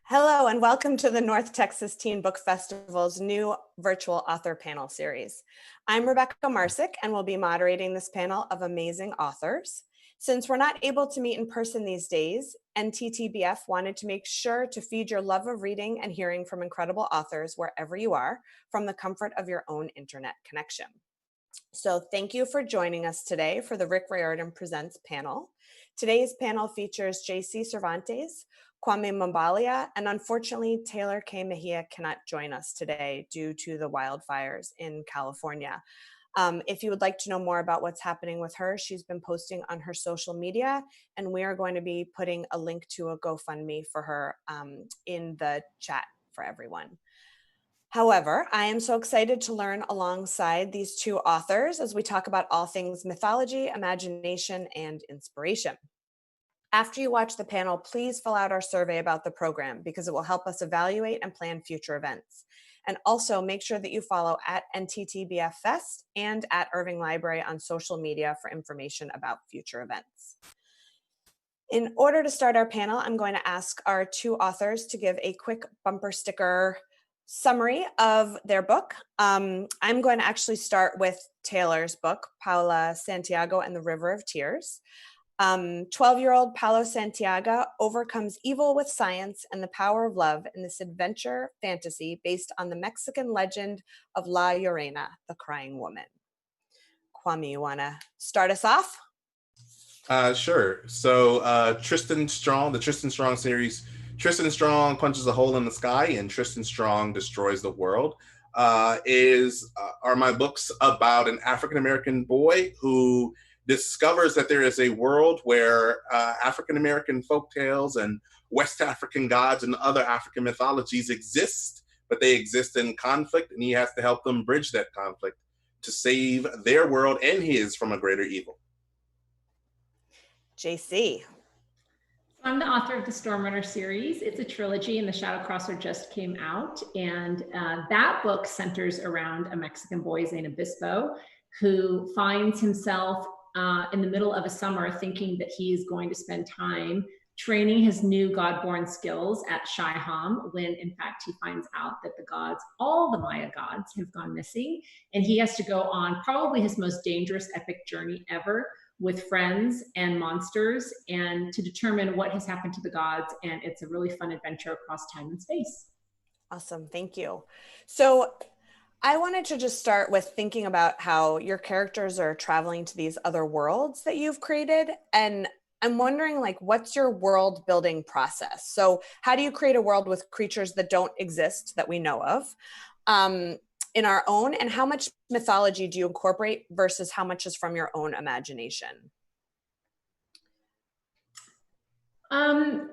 Hello and welcome to the North Texas Teen Book Festival's new virtual author panel series. I'm Rebecca Marsick and will be moderating this panel of amazing authors. Since we're not able to meet in person these days, NTTBF wanted to make sure to feed your love of reading and hearing from incredible authors wherever you are, from the comfort of your own internet connection. So thank you for joining us today for the Riordan Presents panel. Today's panel features J.C. Cervantes, Kwame Mambalia, and unfortunately, Taylor K. Mejia cannot join us today due to the wildfires in California. If you would like to know more about what's happening with her, she's been posting on her social media, and we are going to be putting a link to a GoFundMe for her in the chat for everyone. However, I am so excited to learn alongside these two authors as we talk about all things mythology, imagination, and inspiration. After you watch the panel, please fill out our survey about the program because it will help us evaluate and plan future events. And also make sure that you follow at NTTBF Fest and at Irving Library on social media for information about future events. In order to start our panel, I'm going to ask our two authors to give a quick bumper sticker summary of their book. I'm going to actually start with Taylor's book, Paula, Santiago, and the River of Tears. 12-year-old Paula Santiago overcomes evil with science and the power of love in this adventure fantasy based on the Mexican legend of La Llorona, the crying woman. Kwame, you want to start us off? Sure. So Tristan Strong, the Tristan Strong series, Tristan Strong punches a hole in the sky and Tristan Strong destroys the world, are my books about an African-American boy who discovers that there is a world where African-American folktales and West African gods and other African mythologies exist, but they exist in conflict, and he has to help them bridge that conflict to save their world and his from a greater evil. JC. I'm the author of the Stormrunner series. It's a trilogy, and the Shadow Crosser just came out. And that book centers around a Mexican boy, Zane Obispo, who finds himself in the middle of a summer thinking that he is going to spend time training his new God-born skills at Shai-Ham, when in fact he finds out that the gods, all the Maya gods, have gone missing. And he has to go on probably his most dangerous epic journey ever, with friends and monsters, and to determine what has happened to the gods. And it's a really fun adventure across time and space. Awesome, thank you. So I wanted to just start with thinking about how your characters are traveling to these other worlds that you've created. And I'm wondering, like, what's your world building process? So how do you create a world with creatures that don't exist that we know of? In our own, and how much mythology do you incorporate versus how much is from your own imagination?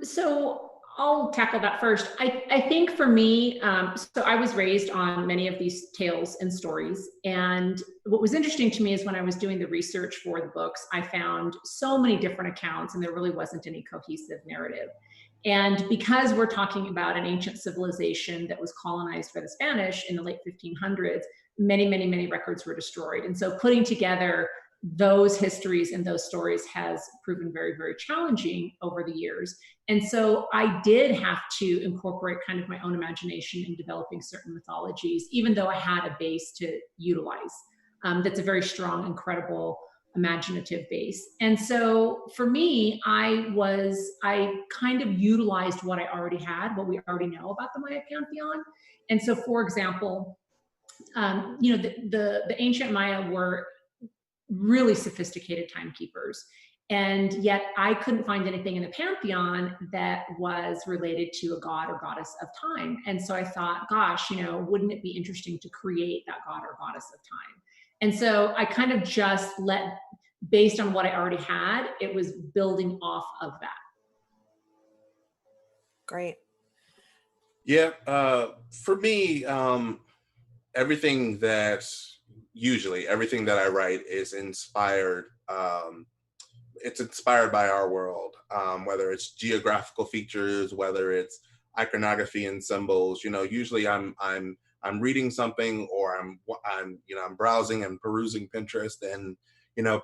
So I'll tackle that first. I think for me, so I was raised on many of these tales and stories. And what was interesting to me is when I was doing the research for the books, I found so many different accounts and there really wasn't any cohesive narrative. And because we're talking about an ancient civilization that was colonized by the Spanish in the late 1500s, many, many, many records were destroyed. And so putting together those histories and those stories has proven very, very challenging over the years. And so I did have to incorporate kind of my own imagination in developing certain mythologies, even though I had a base to utilize. That's a very strong, incredible, imaginative base. And so for me, I kind of utilized what I already had, what we already know about the Maya pantheon. And so, for example, the ancient Maya were really sophisticated timekeepers. And yet I couldn't find anything in the pantheon that was related to a god or goddess of time. And so I thought, gosh, wouldn't it be interesting to create that god or goddess of time? And so I kind of just based on what I already had, it was building off of that. Great. Yeah, for me, everything that I write is inspired. It's inspired by our world, whether it's geographical features, whether it's iconography and symbols. Usually I'm reading something, or I'm browsing and perusing Pinterest and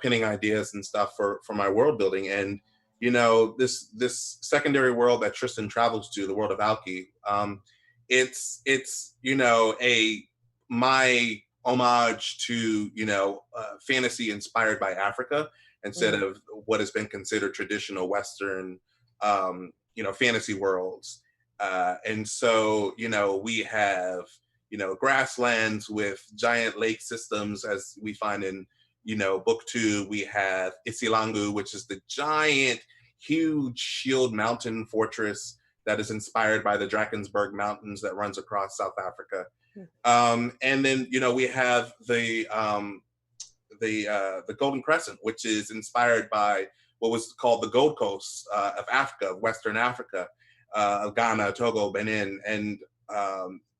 pinning ideas and stuff for my world building. And this secondary world that Tristan travels to, the world of Alki. It's a my homage to fantasy inspired by Africa instead of what has been considered traditional Western fantasy worlds. And so we have grasslands with giant lake systems, as we find in book 2. We have Isilangu, which is the giant, huge shield mountain fortress that is inspired by the Drakensberg Mountains that runs across South Africa. And then we have the Golden Crescent, which is inspired by what was called the Gold Coast of Africa, Western Africa, of Ghana, Togo, Benin, and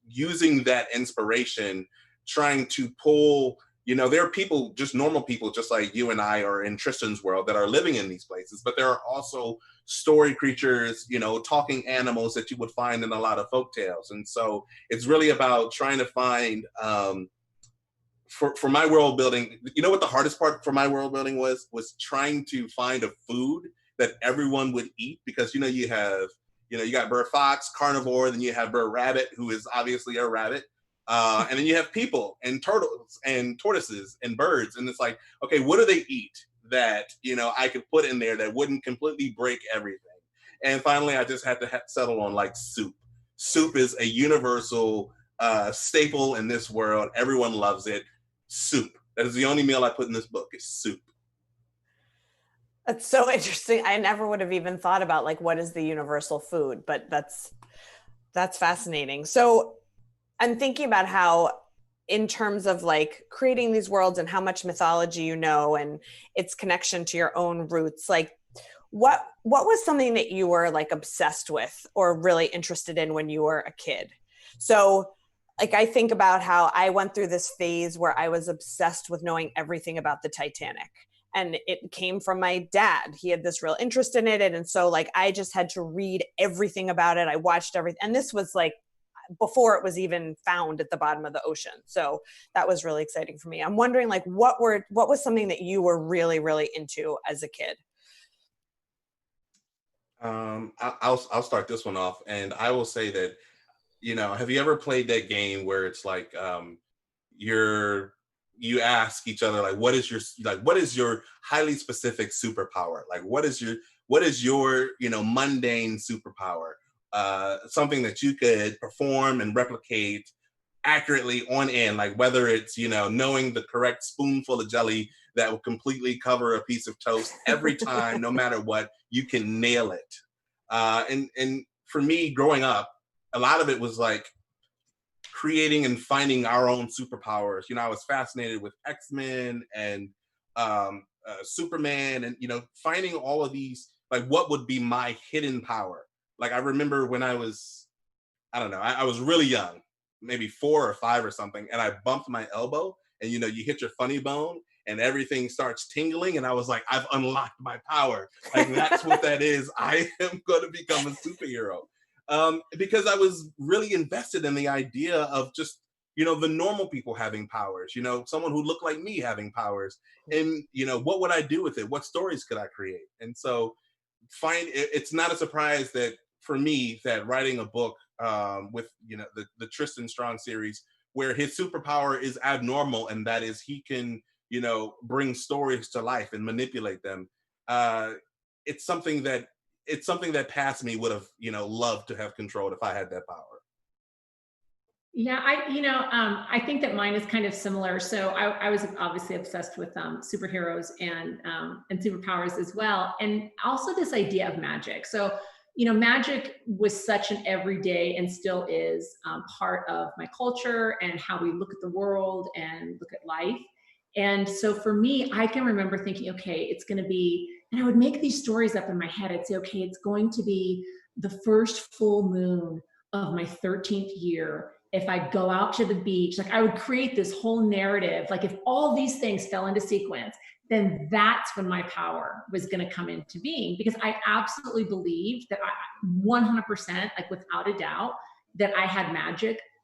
using that inspiration, trying to pull. There are people, just normal people, just like you and I are in Tristan's world, that are living in these places, but there are also story creatures, talking animals that you would find in a lot of folk tales. And so it's really about trying to find, for my world building, what the hardest part for my world building was trying to find a food that everyone would eat, because you got Bird Fox, carnivore, then you have Bird Rabbit, who is obviously a rabbit. And then you have people and turtles and tortoises and birds. And it's like, okay, what do they eat that, I could put in there that wouldn't completely break everything? And finally, I just had to settle on like soup. Soup is a universal staple in this world. Everyone loves it. Soup. That is the only meal I put in this book, is soup. That's so interesting. I never would have even thought about like, what is the universal food, but that's fascinating. So I'm thinking about how, in terms of like creating these worlds and how much mythology and its connection to your own roots, like what was something that you were like obsessed with or really interested in when you were a kid? So like, I think about how I went through this phase where I was obsessed with knowing everything about the Titanic. And it came from my dad. He had this real interest in it. And so like, I just had to read everything about it. I watched everything. And this was like before it was even found at the bottom of the ocean. So that was really exciting for me. I'm wondering like, what was something that you were really, really into as a kid? I'll start this one off, and I will say that, have you ever played that game where it's like, you ask each other, like, what is your highly specific superpower? Like, what is your mundane superpower? Something that you could perform and replicate accurately on end, like whether it's knowing the correct spoonful of jelly that will completely cover a piece of toast every time, no matter what, you can nail it. And for me, growing up, a lot of it was like creating and finding our own superpowers. I was fascinated with X-Men and Superman, and finding all of these, like, what would be my hidden power. Like, I remember when I was, I don't know, I was really young, maybe 4 or 5 or something, and I bumped my elbow, and you hit your funny bone and everything starts tingling, and I was like, I've unlocked my power. Like, that's what that is. I am going to become a superhero. Because I was really invested in the idea of just, the normal people having powers, someone who looked like me having powers, and, what would I do with it? What stories could I create? And so it's not a surprise that for me, that writing a book with, the Tristan Strong series, where his superpower is abnormal, and that is he can, bring stories to life and manipulate them. It's something that past me would have, loved to have controlled if I had that power. Yeah, I think that mine is kind of similar. So I was obviously obsessed with superheroes and superpowers as well, and also this idea of magic. So magic was such an everyday, and still is, part of my culture and how we look at the world and look at life. And so for me, I can remember thinking, okay, it's going to be, and I would make these stories up in my head. I'd say, okay, it's going to be the first full moon of my 13th year if I go out to the beach. Like, I would create this whole narrative. Like, if all these things fell into sequence, then that's when my power was going to come into being, because I absolutely believed that 100%, like without a doubt, that I had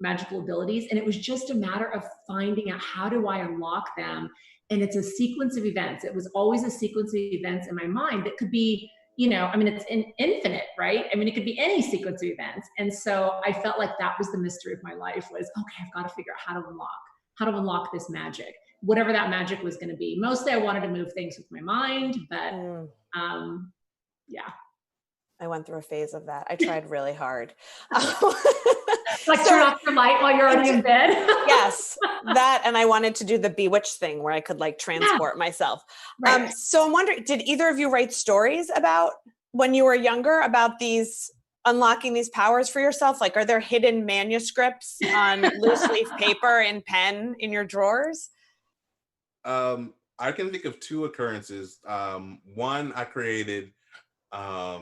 magical abilities. And it was just a matter of finding out, how do I unlock them? And it's a sequence of events. It was always a sequence of events in my mind that could be I mean, it's infinite, right? I mean, it could be any sequence of events. And so I felt like that was the mystery of my life was, okay, I've got to figure out how to unlock this magic, whatever that magic was going to be. Mostly I wanted to move things with my mind, but yeah. I went through a phase of that. I tried really hard. Like turn off your light while you're already in bed. Yes, that, and I wanted to do the bewitched thing where I could like transport myself. Right. So I'm wondering, did either of you write stories about when you were younger about these unlocking these powers for yourself? Like, are there hidden manuscripts on loose leaf paper and pen in your drawers? I can think of two occurrences. One, I created a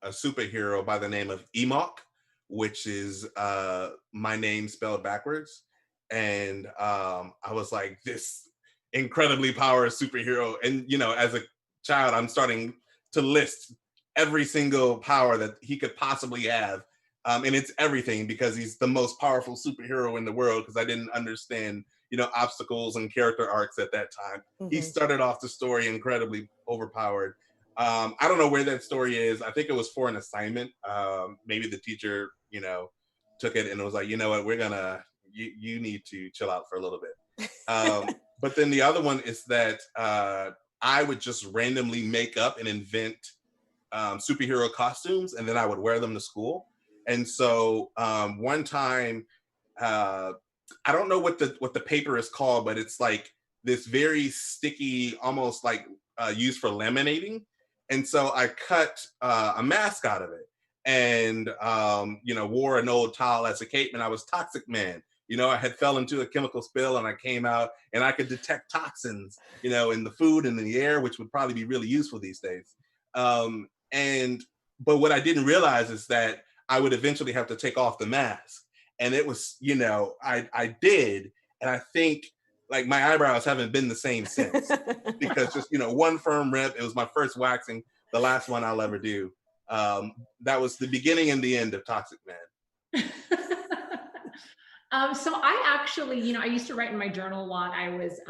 superhero by the name of Emok, which is my name spelled backwards. And I was like, this incredibly powerful superhero. And, as a child, I'm starting to list every single power that he could possibly have. And it's everything because he's the most powerful superhero in the world, because I didn't understand, obstacles and character arcs at that time. Mm-hmm. He started off the story incredibly overpowered. I don't know where that story is. I think it was for an assignment. Maybe the teacher, took it and was like, you know what, you need to chill out for a little bit. But then the other one is that I would just randomly make up and invent superhero costumes, and then I would wear them to school. And so one time, I don't know what the paper is called, but it's like this very sticky, almost like used for laminating. And so I cut a mask out of it and, wore an old towel as a cape, and I was Toxic Man. I had fell into a chemical spill and I came out and I could detect toxins, in the food and in the air, which would probably be really useful these days. But what I didn't realize is that I would eventually have to take off the mask. And it was, I did. And I think like my eyebrows haven't been the same since because just, one firm rip. It was my first waxing, the last one I'll ever do. That was the beginning and the end of Toxic Man. So I actually, I used to write in my journal a lot. I was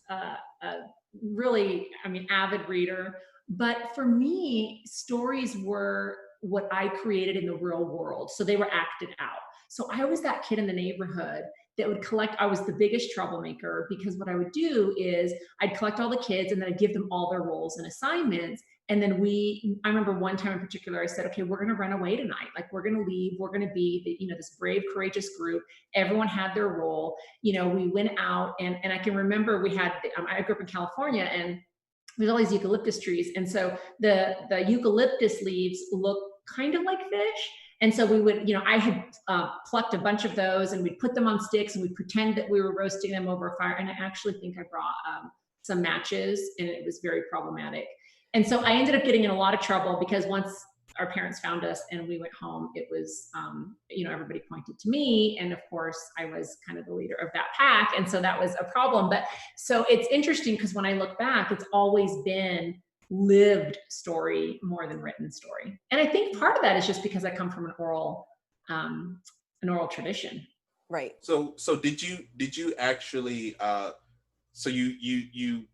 a really, avid reader. But for me, stories were what I created in the real world. So they were acted out. So I was that kid in the neighborhood that would collect, I was the biggest troublemaker, because what I would do is I'd collect all the kids and then I'd give them all their roles and assignments. And then I remember one time in particular, I said, okay, we're going to run away tonight. Like, we're going to leave. We're going to be, this brave, courageous group. Everyone had their role. We went out and I can remember we had, I grew up in California, and there's all these eucalyptus trees. And so the eucalyptus leaves look kind of like fish. And so we would, I had plucked a bunch of those and we'd put them on sticks and we'd pretend that we were roasting them over a fire. And I actually think I brought some matches, and it was very problematic. And so I ended up getting in a lot of trouble because once our parents found us and we went home, it was, everybody pointed to me. And of course I was kind of the leader of that pack. And so that was a problem. But so it's interesting because when I look back, it's always been lived story more than written story. And I think part of that is just because I come from an oral tradition. Right. So did you actually, so you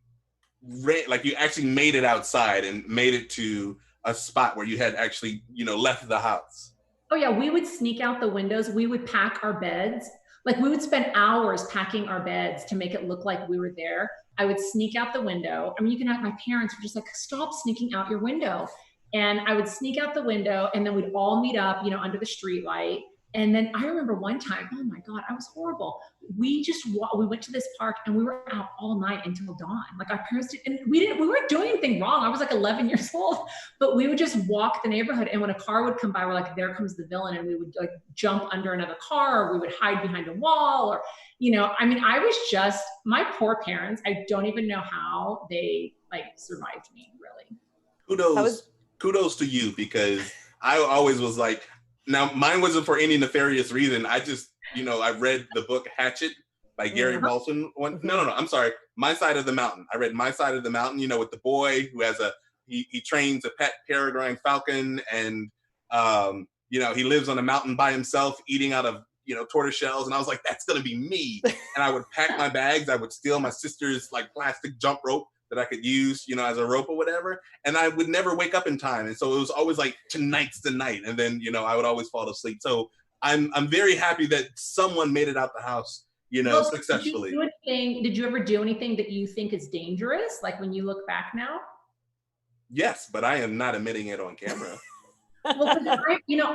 actually made it outside and made it to a spot where you had actually, left the house? Oh yeah, we would sneak out the windows. We would pack our beds. Like, we would spend hours packing our beds to make it look like we were there. I would sneak out the window. My parents were just like, stop sneaking out your window. And I would sneak out the window, and then we'd all meet up, under the street light. And then I remember one time, oh my God, I was horrible. We went to this park and we were out all night until dawn. Like, our parents and we weren't doing anything wrong. I was like 11 years old, but we would just walk the neighborhood. And when a car would come by, we're like, there comes the villain. And we would like jump under another car, or we would hide behind a wall, or, I was just, my poor parents, I don't even know how they survived me, really. Kudos to you, because I always was like, now, mine wasn't for any nefarious reason. I just, I read the book Hatchet by Gary Bolton. No, I'm sorry. My Side of the Mountain. I read My Side of the Mountain, with the boy who has he trains a pet peregrine falcon, and, he lives on a mountain by himself eating out of, tortoise shells. And I was like, that's going to be me. And I would pack my bags. I would steal my sister's plastic jump rope that I could use, you know, as a rope or whatever. And I would never wake up in time. And so it was always like, tonight's the night. And then, you know, I would always fall asleep. So I'm very happy that someone made it out the house, you know, successfully. Did you ever do anything that you think is dangerous? Like when you look back now? Yes, but I am not admitting it on camera. Well,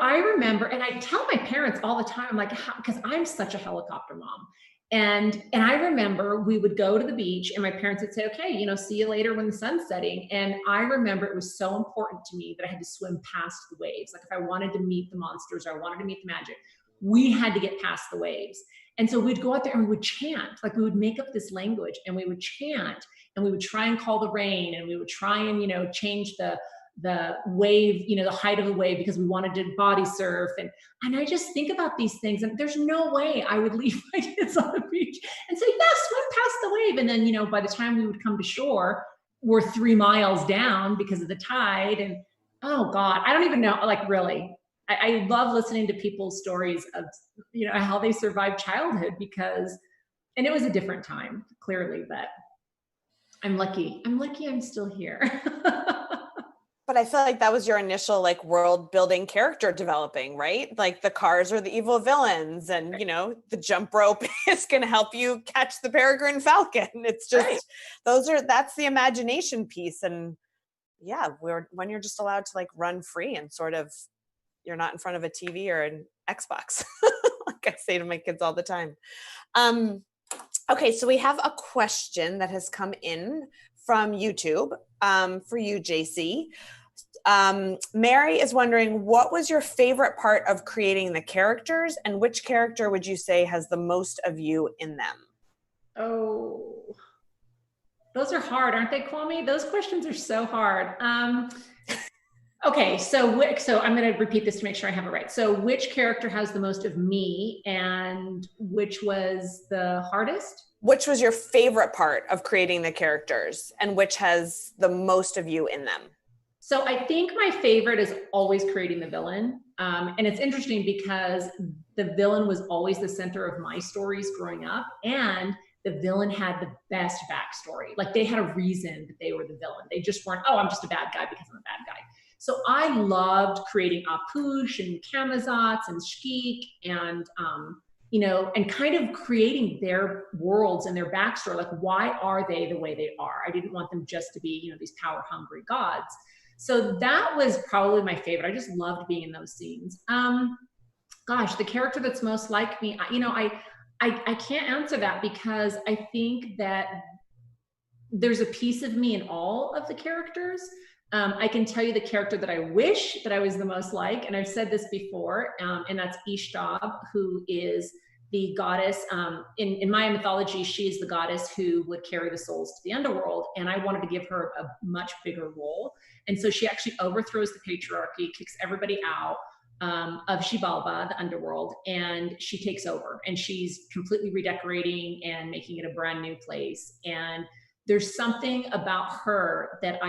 I remember, and I tell my parents all the time, I'm like, because I'm such a helicopter mom. And I remember we would go to the beach and my parents would say, okay, you know, see you later when the sun's setting. And I remember it was so important to me that I had to swim past the waves. Like if I wanted to meet the monsters or I wanted to meet the magic, we had to get past the waves. And so we'd go out there and we would chant, like we would make up this language and we would chant and we would try and call the rain and we would try and, you know, change the wave, you know, the height of the wave because we wanted to body surf. And I just think about these things and there's no way I would leave my kids on the beach and say, yeah, swim past the wave. And then, you know, by the time we would come to shore, we're 3 miles down because of the tide. And oh God, I don't even know, like really, I love listening to people's stories of, you know, how they survived childhood because, and it was a different time, clearly, but I'm lucky I'm still here. But I feel like that was your initial like world building character developing, right? Like the cars are the evil villains and, you know, the jump rope is going to help you catch the peregrine falcon. It's just, that's the imagination piece. And yeah, when you're just allowed to like run free and sort of, you're not in front of a TV or an Xbox, like I say to my kids all the time. Okay, so we have a question that has come in from YouTube for you, JC. Mary is wondering, what was your favorite part of creating the characters and which character would you say has the most of you in them? Oh, those are hard, aren't they, Kwame? Those questions are so hard. Okay, so I'm going to repeat this to make sure I have it right. So which character has the most of me and which was the hardest? Which was your favorite part of creating the characters and which has the most of you in them? So I think my favorite is always creating the villain. And it's interesting because the villain was always the center of my stories growing up. And the villain had the best backstory. Like they had a reason that they were the villain. They just weren't, oh, I'm just a bad guy because I'm a bad guy. So I loved creating Apush and Camazotz and Shkeek and, you know, and kind of creating their worlds and their backstory. Like, why are they the way they are? I didn't want them just to be, you know, these power hungry gods. So that was probably my favorite. I just loved being in those scenes. Gosh, the character that's most like me, you know, I can't answer that because I think that there's a piece of me in all of the characters. I can tell you the character that I wish that I was the most like, and I've said this before, and that's Ishtab, who is the goddess. In Maya mythology, she is the goddess who would carry the souls to the underworld, and I wanted to give her a much bigger role. And so she actually overthrows the patriarchy, kicks everybody out of Xibalba, the underworld, and she takes over, and she's completely redecorating and making it a brand new place. And there's something about her that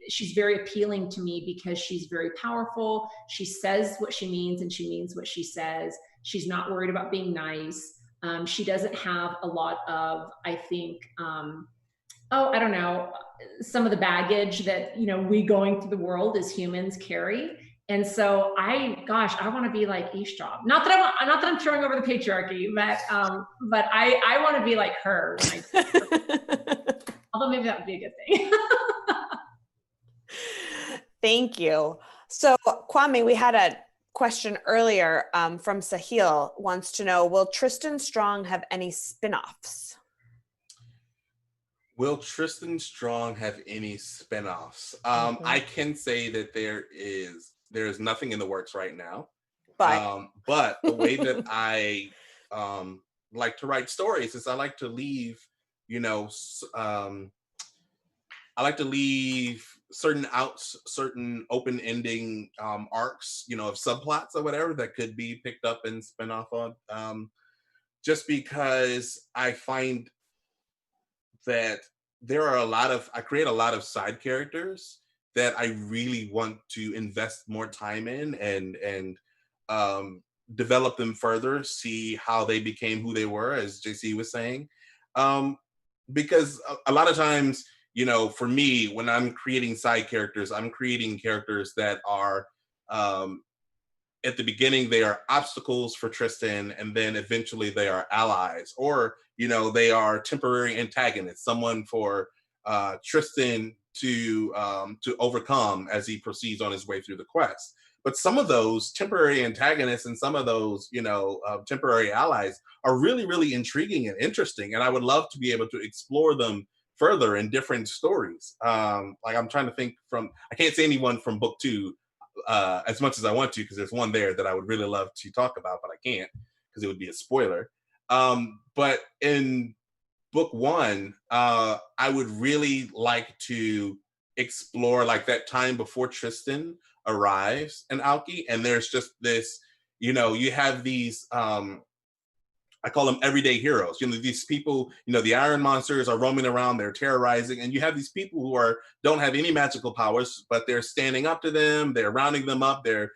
she's very appealing to me because she's very powerful. She says what she means and she means what she says. She's not worried about being nice. She doesn't have a lot of, I think, I don't know, some of the baggage that, you know, we going through the world as humans carry. And so I want to be like Ishtab. Not that I'm throwing over the patriarchy, but I want to be like her. Although maybe that would be a good thing. Thank you. So Kwame, we had a question earlier from Sahil, wants to know, will Tristan Strong have any spin-offs? Will Tristan Strong have any spin-offs? I can say that there is nothing in the works right now. But the way that I like to write stories is I like to leave, you know, I like to leave certain open ending arcs, you know, of subplots or whatever that could be picked up and spin off on. Just because I find that I create a lot of side characters that I really want to invest more time in and develop them further, see how they became who they were, as JC was saying. Because a lot of times, for me, when I'm creating side characters, I'm creating characters that are, at the beginning, they are obstacles for Tristan, and then eventually they are allies, or, they are temporary antagonists, someone for Tristan to overcome as he proceeds on his way through the quest. But some of those temporary antagonists and some of those, temporary allies are really, really intriguing and interesting. And I would love to be able to explore them further in different stories. Like I'm trying to think I can't say anyone from book 2 as much as I want to, because there's one there that I would really love to talk about, but I can't because it would be a spoiler. But in book 1, I would really like to explore like that time before Tristan arrives in Alki, and there's just this, you have these I call them everyday heroes. These people, the iron monsters are roaming around, they're terrorizing, and you have these people who don't have any magical powers, but they're standing up to them, they're rounding them up. They're,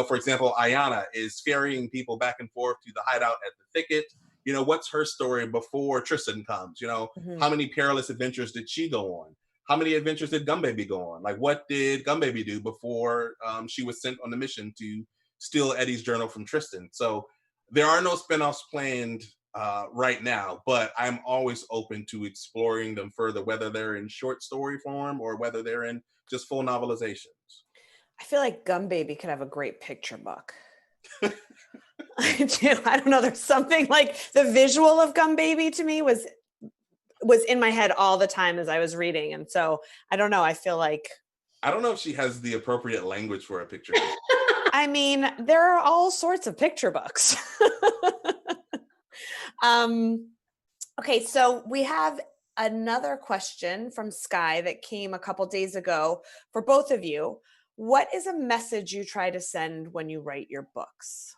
for example, Ayana is ferrying people back and forth to the hideout at the thicket. What's her story before Tristan comes? How many perilous adventures did she go on? How many adventures did Gumbaby go on? Like, what did Gumbaby do before she was sent on the mission to steal Eddie's journal from Tristan? So there are no spinoffs planned right now, but I'm always open to exploring them further, whether they're in short story form or whether they're in just full novelizations. I feel like Gumbaby could have a great picture book. I do. I don't know. There's something like the visual of Gumbaby to me was in my head all the time as I was reading. And so I don't know. I feel like, I don't know if she has the appropriate language for a picture book. I mean, there are all sorts of picture books. Okay, so we have another question from Sky that came a couple days ago for both of you. What is a message you try to send when you write your books?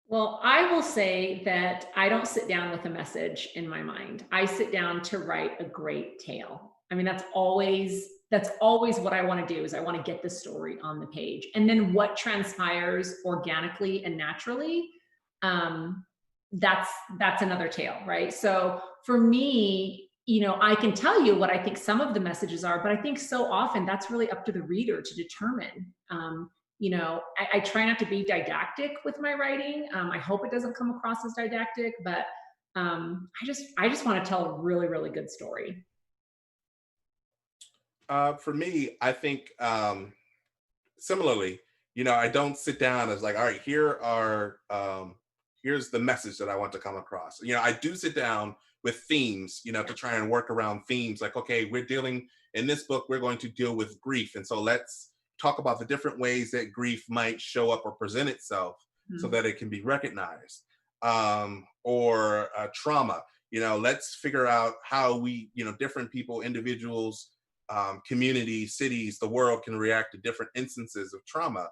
Well, I will say that I don't sit down with a message in my mind. I sit down to write a great tale. I mean, that's always what I want to do, is I want to get the story on the page. And then what transpires organically and naturally, that's another tale, right? So for me, I can tell you what I think some of the messages are, but I think so often that's really up to the reader to determine. I try not to be didactic with my writing. I hope it doesn't come across as didactic, but I just want to tell a really, really good story. For me, I think similarly, I don't sit down as like, all right, here's the message that I want to come across. I do sit down with themes, to try and work around themes. Like, okay, in this book, we're going to deal with grief. And so let's talk about the different ways that grief might show up or present itself so that it can be recognized. Or trauma, let's figure out how we, different people, individuals, communities, cities, the world can react to different instances of trauma.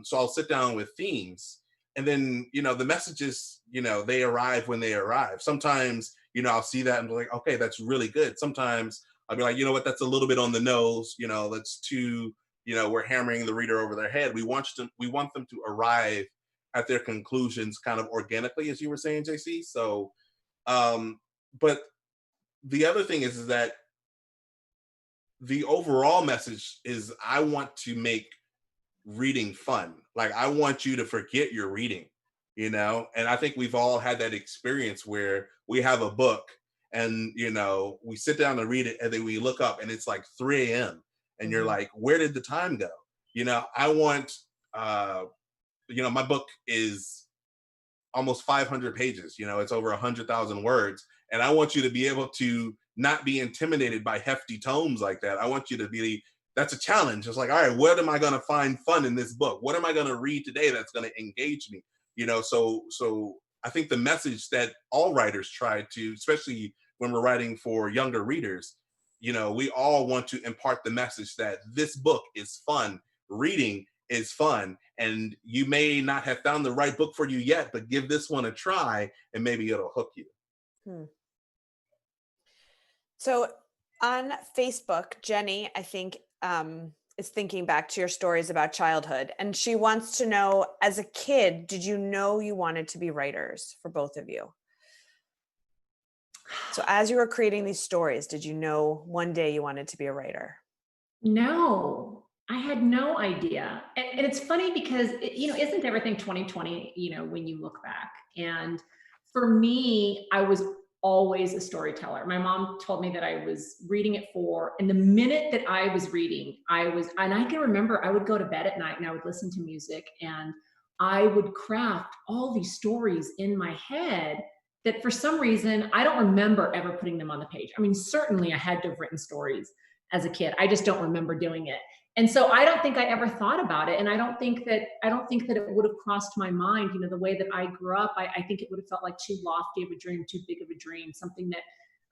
So I'll sit down with themes, and then, the messages, they arrive when they arrive. Sometimes, I'll see that and be like, okay, that's really good. Sometimes I'll be like, you know what, that's a little bit on the nose, that's too, we're hammering the reader over their head. We want them to arrive at their conclusions kind of organically, as you were saying, JC. So, but the other thing is that the overall message is I want to make reading fun. Like, I want you to forget you're reading, and I think we've all had that experience where we have a book and, we sit down to read it, and then we look up and it's like 3 a.m. and you're like, where did the time go? I want, my book is almost 500 pages, it's over 100,000 words. And I want you to be able to not be intimidated by hefty tomes like that. I want you to be, that's a challenge. It's like, all right, what am I going to find fun in this book? What am I going to read today that's going to engage me? So I think the message that all writers try to, especially when we're writing for younger readers, we all want to impart the message that this book is fun. Reading is fun. And you may not have found the right book for you yet, but give this one a try and maybe it'll hook you. So on Facebook, Jenny, I think, is thinking back to your stories about childhood, and she wants to know, as a kid, did you know you wanted to be writers, for both of you? So as you were creating these stories, did you know one day you wanted to be a writer? No, I had no idea. And it's funny because, isn't everything 2020, when you look back? And for me, I was always a storyteller. My mom told me that I was reading at 4. And the minute that I was reading, and I can remember I would go to bed at night and I would listen to music and I would craft all these stories in my head that for some reason, I don't remember ever putting them on the page. I mean, certainly I had to have written stories as a kid. I just don't remember doing it. And so I don't think I ever thought about it. And I don't think that it would have crossed my mind, the way that I grew up. I think it would have felt like too lofty of a dream, too big of a dream, something that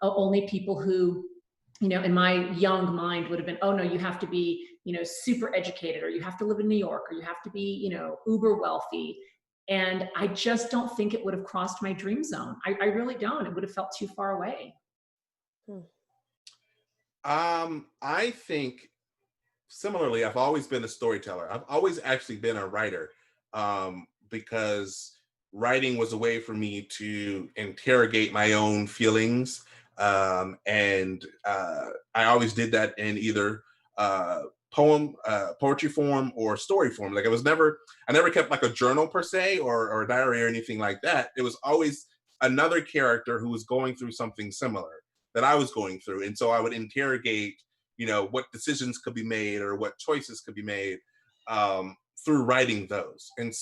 only people who, in my young mind would have been, oh no, you have to be, super educated, or you have to live in New York, or you have to be, uber wealthy. And I just don't think it would have crossed my dream zone. I really don't. It would have felt too far away. I think similarly, I've always been a storyteller. I've always actually been a writer, because writing was a way for me to interrogate my own feelings. And I always did that in either poetry form or story form. Like I never kept like a journal per se, or a diary or anything like that. It was always another character who was going through something similar that I was going through. And so I would interrogate, what decisions could be made or what choices could be made through writing those. And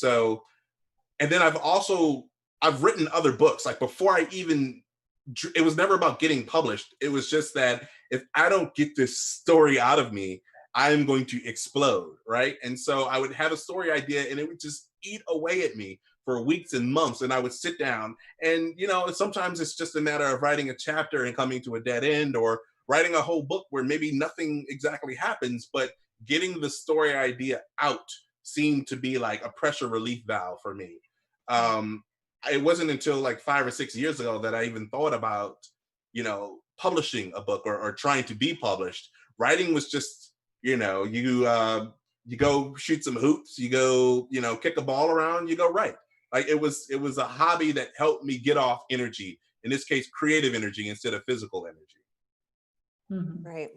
then I've written other books. Like before it was never about getting published. It was just that if I don't get this story out of me, I'm going to explode, right? And so I would have a story idea and it would just eat away at me for weeks and months. And I would sit down and, sometimes it's just a matter of writing a chapter and coming to a dead end, or writing a whole book where maybe nothing exactly happens, but getting the story idea out seemed to be like a pressure relief valve for me. It wasn't until like 5 or 6 years ago that I even thought about, publishing a book or trying to be published. Writing was just, you go shoot some hoops, you go, kick a ball around, you go write. Like it was a hobby that helped me get off energy, in this case, creative energy instead of physical energy. Mm-hmm. Right.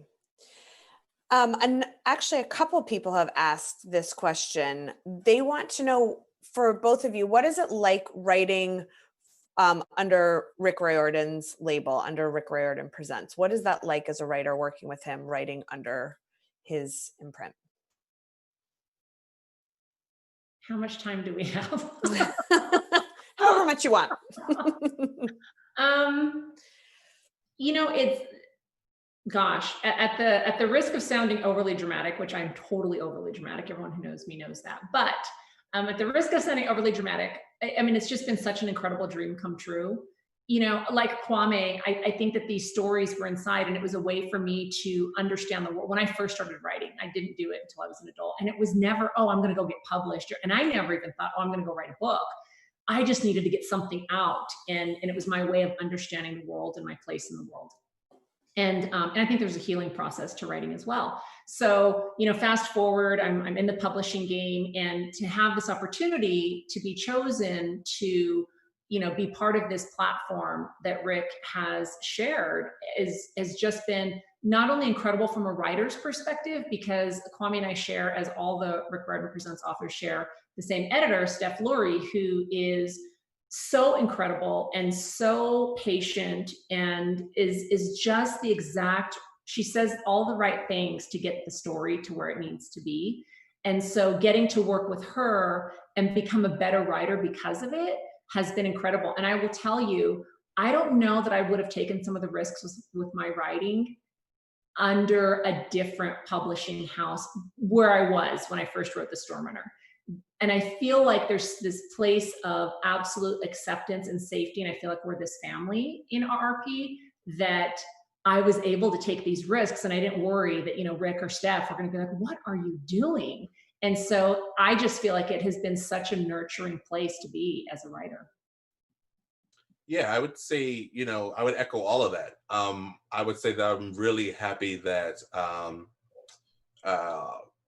And actually a couple people have asked this question. They want to know, for both of you, what is it like writing under Rick Riordan's label, under Rick Riordan Presents? What is that like as a writer, working with him, writing under his imprint? How much time do we have? However much you want. It's, gosh, at the risk of sounding overly dramatic, which I'm totally overly dramatic, everyone who knows me knows that, but at the risk of sounding overly dramatic, I mean, it's just been such an incredible dream come true. Like Kwame, I think that these stories were inside, and it was a way for me to understand the world. When I first started writing, I didn't do it until I was an adult. And it was never, oh, I'm going to go get published. And I never even thought, oh, I'm going to go write a book. I just needed to get something out. And it was my way of understanding the world and my place in the world. And I think there's a healing process to writing as well. So, fast forward, I'm in the publishing game, and to have this opportunity to be chosen to, be part of this platform that Rick has shared has just been not only incredible from a writer's perspective, because Kwame and I share, as all the Rick Riordan Presents authors share, the same editor, Steph Lurie, who is so incredible and so patient, and is just the exact, she says all the right things to get the story to where it needs to be. And so getting to work with her and become a better writer because of it has been incredible. And I will tell you, I don't know that I would have taken some of the risks with my writing under a different publishing house where I was when I first wrote The Storm Runner. And I feel like there's this place of absolute acceptance and safety. And I feel like we're this family in RRP, that I was able to take these risks, and I didn't worry that, Rick or Steph are going to be like, what are you doing? And so I just feel like it has been such a nurturing place to be as a writer. Yeah, I would say, I would echo all of that. I would say that I'm really happy that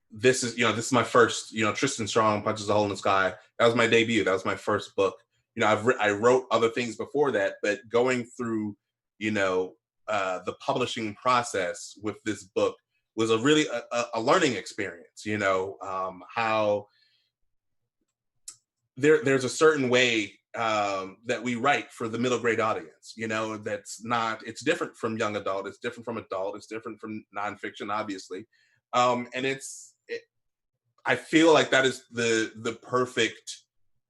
this is my first, Tristan Strong Punches a Hole in the Sky. That was my debut. That was my first book. I wrote other things before that, but going through the publishing process with this book was a really a learning experience. How there's a certain way that we write for the middle grade audience. It's different from young adult, it's different from adult, it's different from nonfiction, obviously, and I feel like that is the perfect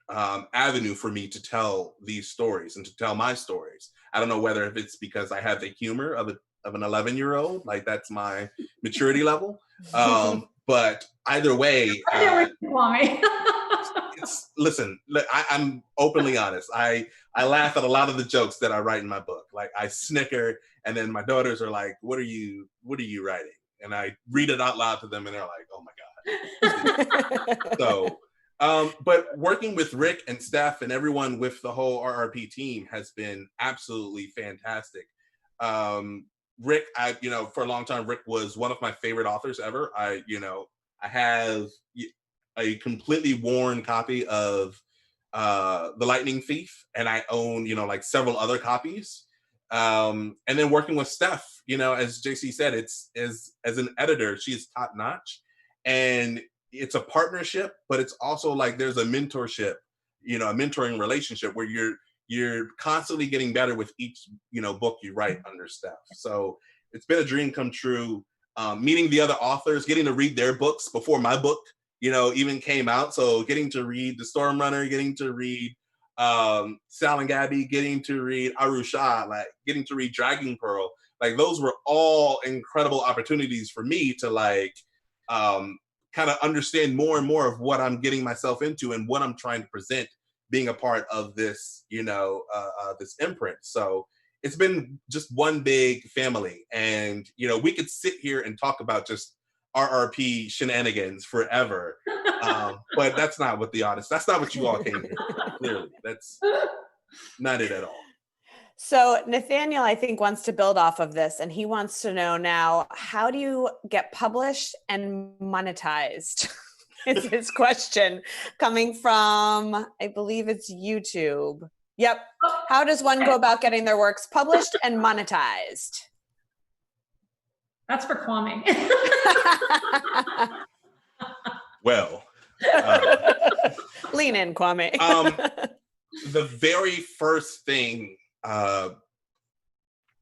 avenue for me to tell these stories and to tell my stories. I don't know whether if it's because I have the humor of an 11-year-old, like that's my maturity level. But either way, listen, I'm openly honest. I laugh at a lot of the jokes that I write in my book. Like I snicker, and then my daughters are like, "What are you writing?" And I read it out loud to them, and they're like, "Oh my God." So. But working with Rick and Steph and everyone with the whole RRP team has been absolutely fantastic. Rick, for a long time, Rick was one of my favorite authors ever. I have a completely worn copy of The Lightning Thief, and I own, like several other copies. And then working with Steph, as JC said, it's as an editor, she's top notch. And it's a partnership, but it's also like there's a mentorship, a mentoring relationship where you're constantly getting better with each, book you write under Steph. So it's been a dream come true. Meeting the other authors, getting to read their books before my book, even came out. So getting to read The Storm Runner, getting to read Sal and Gabby, getting to read Arusha, like getting to read Dragon Pearl, like those were all incredible opportunities for me to kind of understand more and more of what I'm getting myself into and what I'm trying to present, being a part of this, this imprint. So it's been just one big family. And, we could sit here and talk about just RRP shenanigans forever. But that's not what that's not what you all came here for, clearly. That's not it at all. So Nathaniel, I think, wants to build off of this, and he wants to know now, how do you get published and monetized? It's his question, coming from, I believe it's YouTube. Yep. How does one go about getting their works published and monetized? That's for Kwame. Well. Lean in, Kwame. The very first thing, and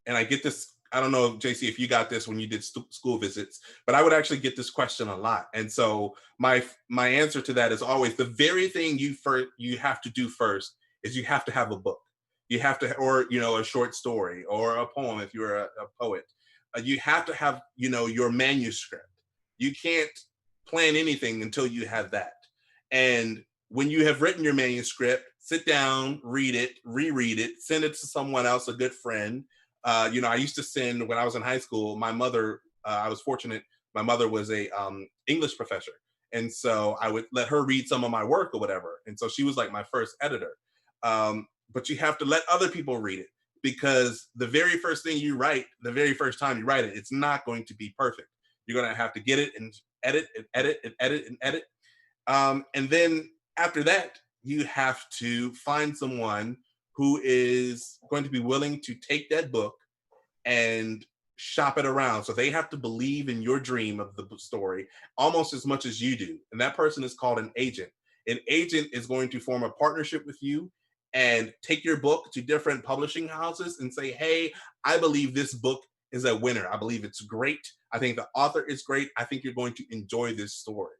I get this, I don't know, JC, if you got this when you did school visits, but I would actually get this question a lot. And so my answer to that is always the very thing you have to do first is you have to have a book. You have to, or, a short story or a poem if you're a poet. You have to have, your manuscript. You can't plan anything until you have that. And when you have written your manuscript, sit down, read it, reread it, send it to someone else, a good friend. I used to send, when I was in high school, my mother, I was fortunate, my mother was a English professor. And so I would let her read some of my work or whatever. And so she was like my first editor. But you have to let other people read it, because the very first thing you write, the very first time you write it, it's not going to be perfect. You're going to have to get it and edit and edit and edit and edit. And then after that, you have to find someone who is going to be willing to take that book and shop it around. So they have to believe in your dream of the story almost as much as you do. And that person is called an agent. An agent is going to form a partnership with you and take your book to different publishing houses and say, hey, I believe this book is a winner. I believe it's great. I think the author is great. I think you're going to enjoy this story.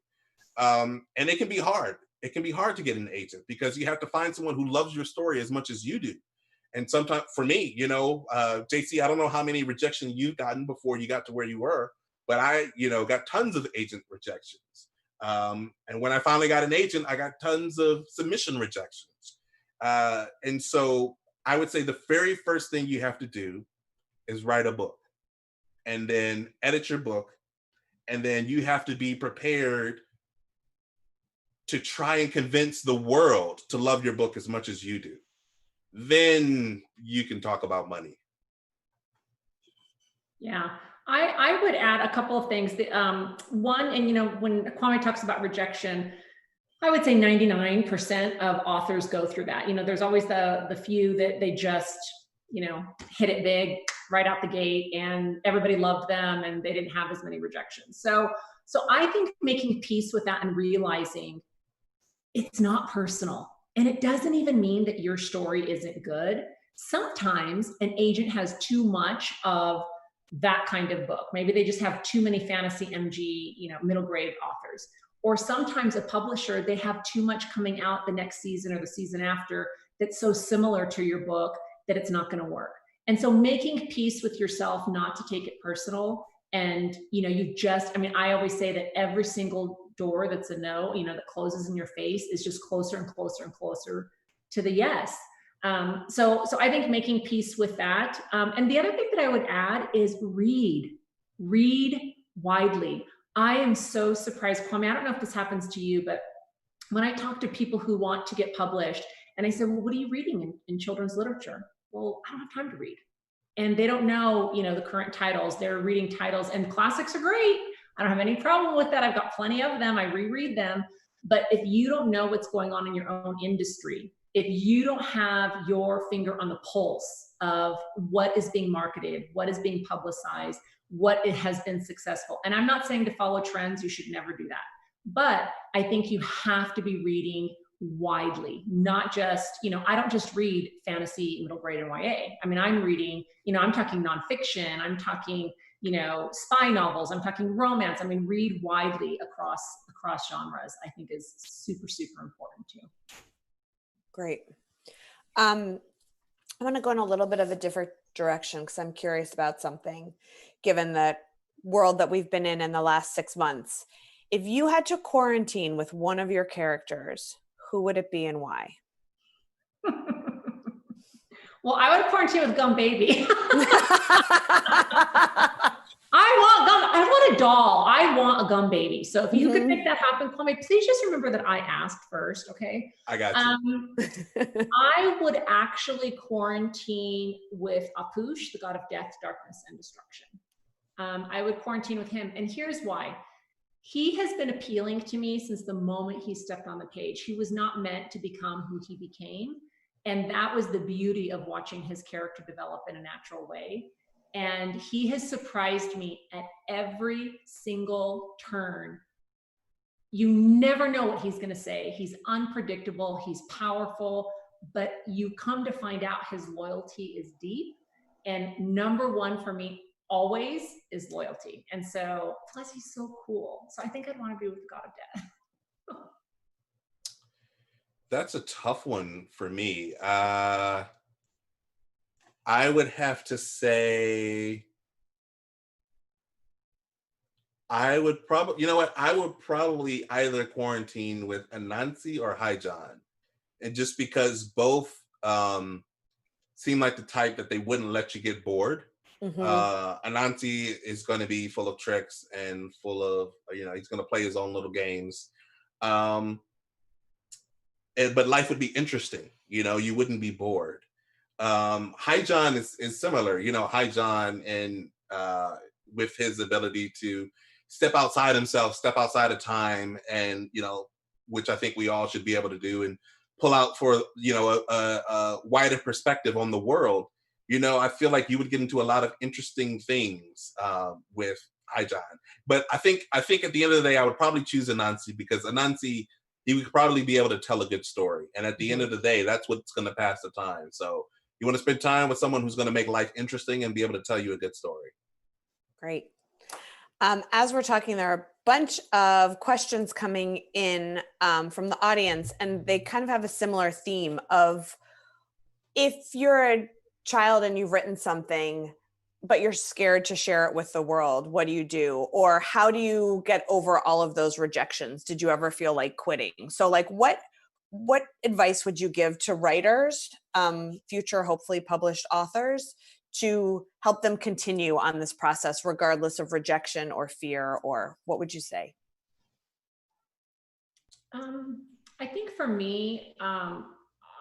And it can be hard. It can be hard to get an agent because you have to find someone who loves your story as much as you do. And sometimes for me, JC, I don't know how many rejections you've gotten before you got to where you were, but I, got tons of agent rejections. And when I finally got an agent, I got tons of submission rejections. And so I would say the very first thing you have to do is write a book and then edit your book. And then you have to be prepared to try and convince the world to love your book as much as you do. Then you can talk about money. Yeah, I would add a couple of things. One, and when Kwame talks about rejection, I would say 99% of authors go through that. There's always the few that they just hit it big right out the gate, and everybody loved them, and they didn't have as many rejections. So I think making peace with that and realizing it's not personal, and it doesn't even mean that your story isn't good. Sometimes an agent has too much of that kind of book. Maybe they just have too many fantasy MG, middle grade authors. Or sometimes a publisher, they have too much coming out the next season or the season after that's so similar to your book that it's not going to work. And so making peace with yourself, not to take it personal. And, I always say that every single door that's a no, that closes in your face is just closer and closer and closer to the yes. So I think making peace with that. And the other thing that I would add is read widely. I am so surprised, Kwame, I don't know if this happens to you, but when I talk to people who want to get published and I say, well, what are you reading in children's literature? Well, I don't have time to read. And they don't know, the current titles. They're reading titles, and classics are great. I don't have any problem with that. I've got plenty of them. I reread them. But if you don't know what's going on in your own industry, if you don't have your finger on the pulse of what is being marketed, what is being publicized, what it has been successful. And I'm not saying to follow trends, you should never do that. But I think you have to be reading widely, not just, I don't just read fantasy, middle grade, and YA. I'm reading, I'm talking nonfiction, I'm talking, spy novels, I'm talking romance. Read widely across genres, I think is super, super important too. Great. I want to go in a little bit of a different direction because I'm curious about something, given the world that we've been in the last 6 months. If you had to quarantine with one of your characters, who would it be and why? Well, I would quarantine with Gum Baby. I want a doll. I want a Gum Baby. So if you could make that happen, Kwame, please just remember that I asked first, okay? I got you. I would actually quarantine with Apush, the god of death, darkness, and destruction. I would quarantine with him, and here's why. He has been appealing to me since the moment he stepped on the page. He was not meant to become who he became, and that was the beauty of watching his character develop in a natural way. And he has surprised me at every single turn. You never know what he's going to say. He's unpredictable, he's powerful, but you come to find out his loyalty is deep. And number one for me always is loyalty. And so, plus he's so cool. So I think I'd want to be with the God of Death. That's a tough one for me. I would have to say, I would probably either quarantine with Anansi or Highjohn. And just because both seem like the type that they wouldn't let you get bored. Anansi is going to be full of tricks and full of, he's going to play his own little games. But life would be interesting. You wouldn't be bored. Highjohn is similar. Highjohn and with his ability to step outside himself, step outside of time, and which I think we all should be able to do, and pull out for a wider perspective on the world. I feel like you would get into a lot of interesting things with Highjohn. But I think at the end of the day, I would probably choose Anansi, because Anansi, he would probably be able to tell a good story. And at the end of the day, that's what's going to pass the time. So you want to spend time with someone who's going to make life interesting and be able to tell you a good story. Great. As we're talking, there are a bunch of questions coming in from the audience, and they kind of have a similar theme of, if you're a child and you've written something, but you're scared to share it with the world, what do you do? Or how do you get over all of those rejections? Did you ever feel like quitting? So what advice would you give to writers, future hopefully published authors, to help them continue on this process regardless of rejection or fear, or what would you say? I think for me,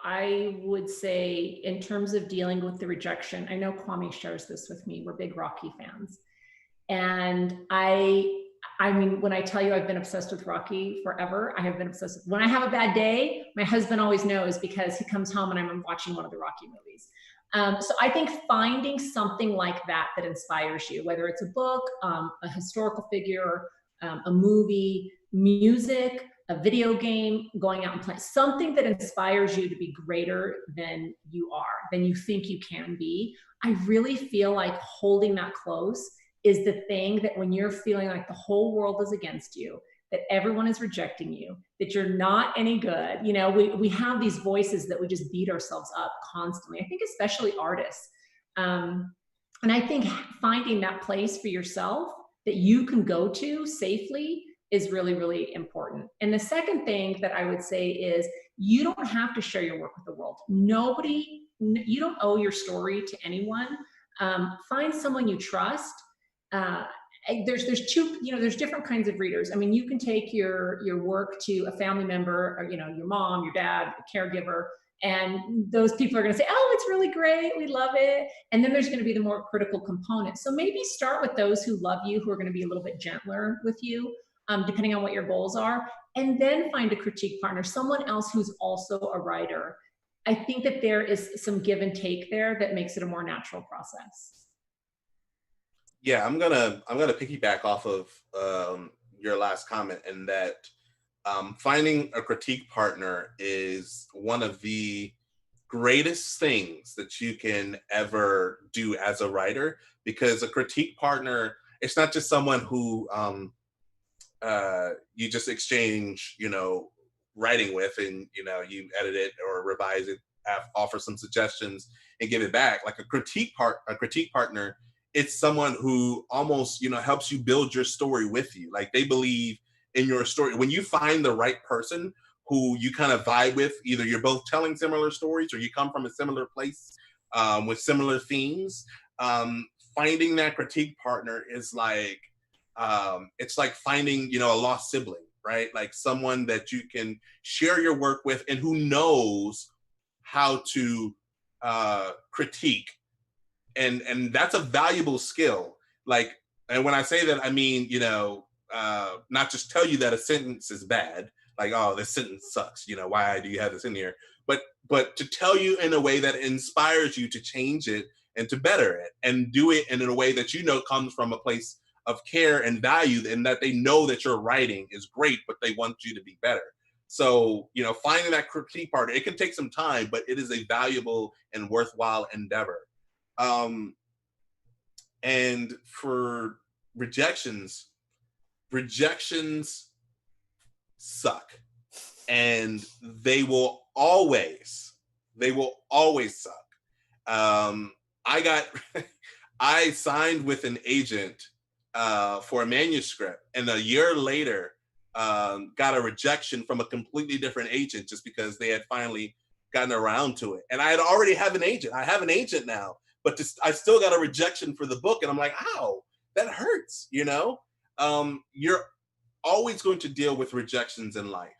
I would say, in terms of dealing with the rejection, I know Kwame shares this with me. We're big Rocky fans. And I mean, when I tell you I've been obsessed with Rocky forever, I have been obsessed with, when I have a bad day, my husband always knows, because he comes home and I'm watching one of the Rocky movies. So I think finding something like that that inspires you, whether it's a book, a historical figure, a movie, music, a video game, going out and playing, something that inspires you to be greater than you are, than you think you can be. I really feel like holding that close is the thing that when you're feeling like the whole world is against you, that everyone is rejecting you, that you're not any good. You know, we have these voices that we just beat ourselves up constantly. I think especially artists. And I think finding that place for yourself that you can go to safely is really, really important. And the second thing that I would say is you don't have to share your work with the world. You don't owe your story to anyone. Find someone you trust. There's two, there's different kinds of readers. I mean, you can take your work to a family member, or, your mom, your dad, a caregiver, and those people are going to say, oh, it's really great, we love it. And then there's going to be the more critical component. So maybe start with those who love you, who are going to be a little bit gentler with you, depending on what your goals are, and then find a critique partner, someone else who's also a writer. I think that there is some give and take there that makes it a more natural process. Yeah, I'm gonna piggyback off of your last comment, in that finding a critique partner is one of the greatest things that you can ever do as a writer, because a critique partner, it's not just someone who you just exchange, writing with, and you edit it or revise it, offer some suggestions and give it back. Like a critique partner, it's someone who almost, helps you build your story with you. Like they believe in your story. When you find the right person who you kind of vibe with, either you're both telling similar stories or you come from a similar place with similar themes, finding that critique partner is like, it's like finding, a lost sibling, right? Like someone that you can share your work with and who knows how to critique. And that's a valuable skill. Like, and when I say that, I mean, not just tell you that a sentence is bad, like, oh, this sentence sucks, why do you have this in here? But to tell you in a way that inspires you to change it and to better it, and do it in a way that comes from a place of care and value, and that they know that your writing is great, but they want you to be better. So, finding that critique partner, it can take some time, but it is a valuable and worthwhile endeavor. And for rejections suck, and they will always suck. I signed with an agent for a manuscript, and a year later got a rejection from a completely different agent, just because they had finally gotten around to it. And I have an agent. I have an agent now, but I still got a rejection for the book. And I'm like, ow, that hurts, You're always going to deal with rejections in life.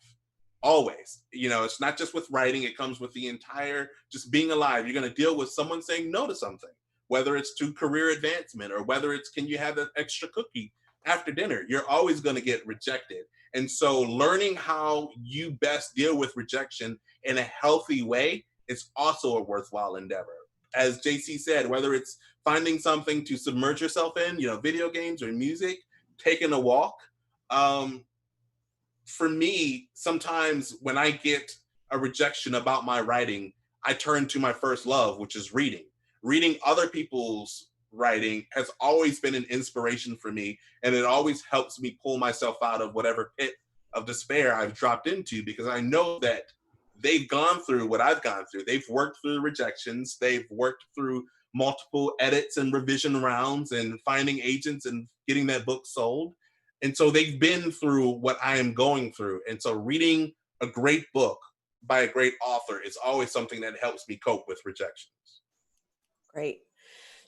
Always. It's not just with writing, it comes with the entire, just being alive. You're going to deal with someone saying no to something, whether it's to career advancement or whether it's, can you have an extra cookie after dinner? You're always going to get rejected. And so learning how you best deal with rejection in a healthy way is also a worthwhile endeavor. As JC said, whether it's finding something to submerge yourself in, video games or music, taking a walk. For me, sometimes when I get a rejection about my writing, I turn to my first love, which is reading. Reading other people's writing has always been an inspiration for me, and it always helps me pull myself out of whatever pit of despair I've dropped into, because I know that they've gone through what I've gone through. They've worked through rejections. They've worked through multiple edits and revision rounds and finding agents and getting that book sold. And so they've been through what I am going through. And so reading a great book by a great author is always something that helps me cope with rejections. Great.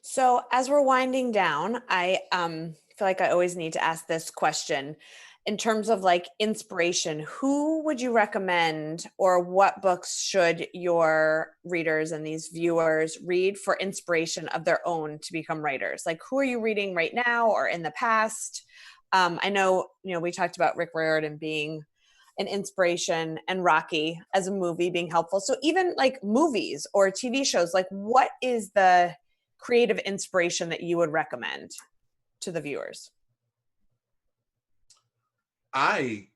So as we're winding down, I feel like I always need to ask this question. In terms of like inspiration, who would you recommend, or what books should your readers and these viewers read for inspiration of their own to become writers? Like, who are you reading right now or in the past? I know, we talked about Rick Riordan being an inspiration, and Rocky as a movie being helpful. So even like movies or TV shows, like what is the creative inspiration that you would recommend to the viewers? I'm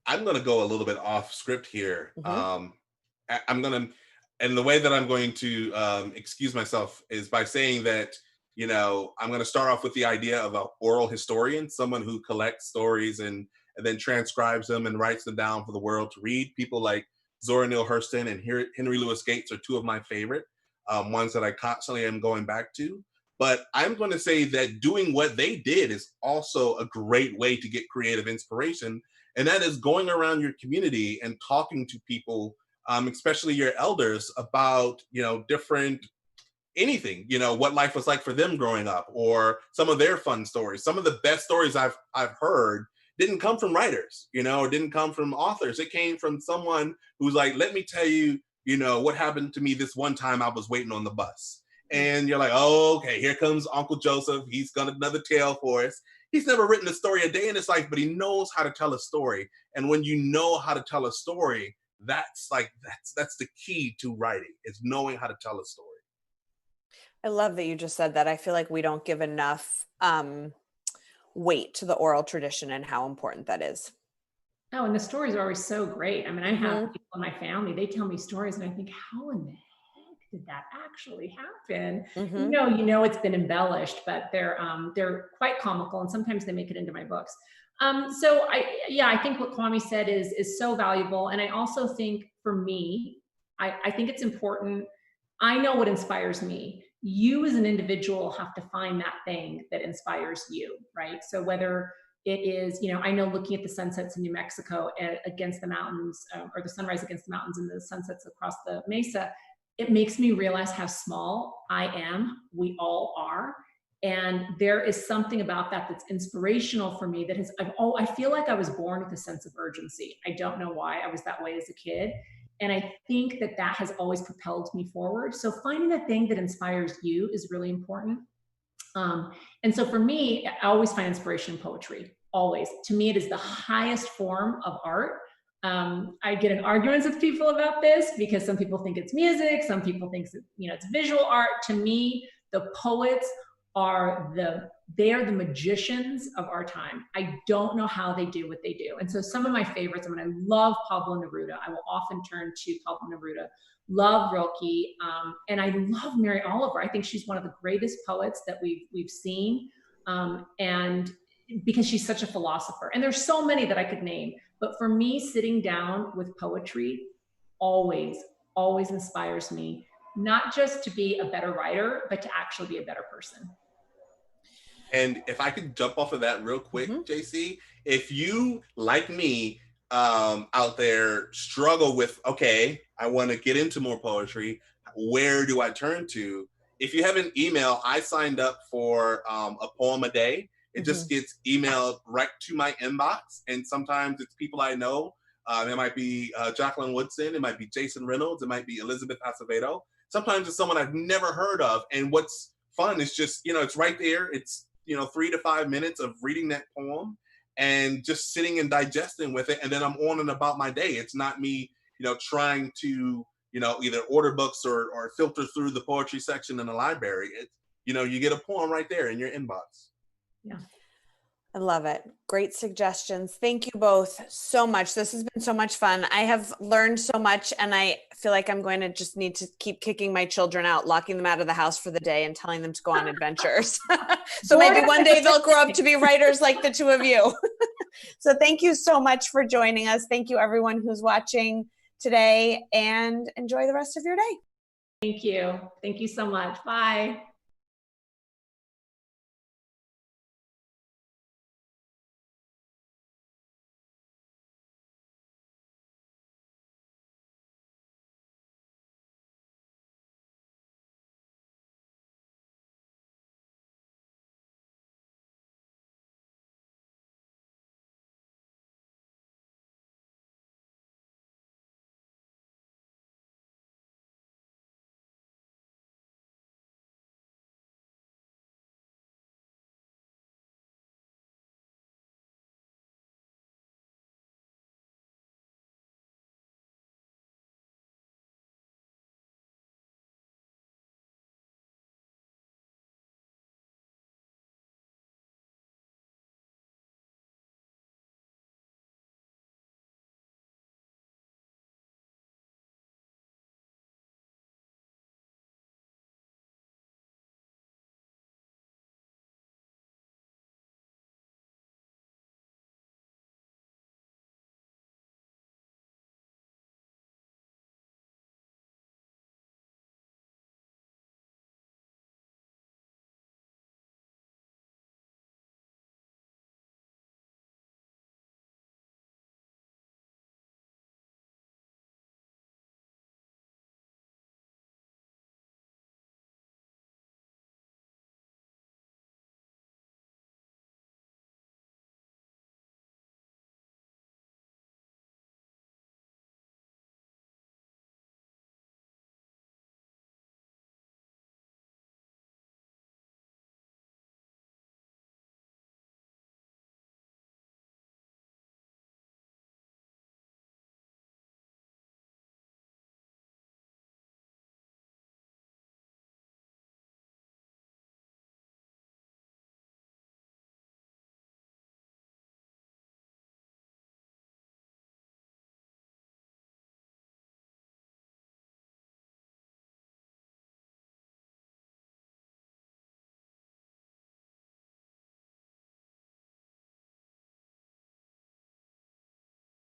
going to go a little bit off script here. Mm-hmm. And the way that I'm going to excuse myself is by saying that, I'm going to start off with the idea of an oral historian, someone who collects stories and then transcribes them and writes them down for the world to read. People like Zora Neale Hurston and Henry Louis Gates are two of my favorite ones that I constantly am going back to. But I'm going to say that doing what they did is also a great way to get creative inspiration. And that is going around your community and talking to people, especially your elders, about, different anything, what life was like for them growing up, or some of their fun stories. Some of the best stories I've heard didn't come from writers, or didn't come from authors. It came from someone who's like, let me tell you, what happened to me this one time I was waiting on the bus. And you're like, oh, okay, here comes Uncle Joseph. He's got another tale for us. He's never written a story a day in his life, but he knows how to tell a story. And when you know how to tell a story, that's the key to writing, is knowing how to tell a story. I love that you just said that. I feel like we don't give enough weight to the oral tradition and how important that is. Oh, and the stories are always so great. I mean, I have people in my family, they tell me stories and I think, how in the heck did that actually happen? Mm-hmm. It's been embellished, but they're quite comical, and sometimes they make it into my books. So I think what Kwame said is so valuable. And I also think for me, I think it's important. I know what inspires me. You as an individual have to find that thing that inspires you, right? So whether it is, I know looking at the sunsets in New Mexico against the mountains, or the sunrise against the mountains and the sunsets across the mesa, it makes me realize how small I am. We all are. And there is something about that that's inspirational for me that I feel like I was born with a sense of urgency. I don't know why I was that way as a kid. And I think that has always propelled me forward. So finding the thing that inspires you is really important. And so for me, I always find inspiration in poetry, always. To me, it is the highest form of art. I get in arguments with people about this because some people think it's music, some people think it's visual art. To me, the poets they are the magicians of our time. I don't know how they do what they do. And so some of my favorites, I love Pablo Neruda. I will often turn to Pablo Neruda, love Rilke, and I love Mary Oliver. I think she's one of the greatest poets that we've seen. And because she's such a philosopher. And there's so many that I could name, but for me, sitting down with poetry always inspires me, not just to be a better writer, but to actually be a better person. And if I could jump off of that real quick, JC, if you, like me, out there struggle with, okay, I want to get into more poetry, where do I turn to? If you have an email, I signed up for a poem a day. It just gets emailed right to my inbox. And sometimes it's people I know. It might be Jacqueline Woodson. It might be Jason Reynolds. It might be Elizabeth Acevedo. Sometimes it's someone I've never heard of. And what's fun is just, it's right there. It's 3 to 5 minutes of reading that poem and just sitting and digesting with it. And then I'm on and about my day. It's not me, trying to, either order books or filter through the poetry section in the library. It's, you get a poem right there in your inbox. Yeah. I love it. Great suggestions. Thank you both so much. This has been so much fun. I have learned so much, and I feel like I'm going to just need to keep kicking my children out, locking them out of the house for the day and telling them to go on adventures. So maybe one day they'll grow up to be writers like the two of you. So thank you so much for joining us. Thank you everyone who's watching today, and enjoy the rest of your day. Thank you. Thank you so much. Bye.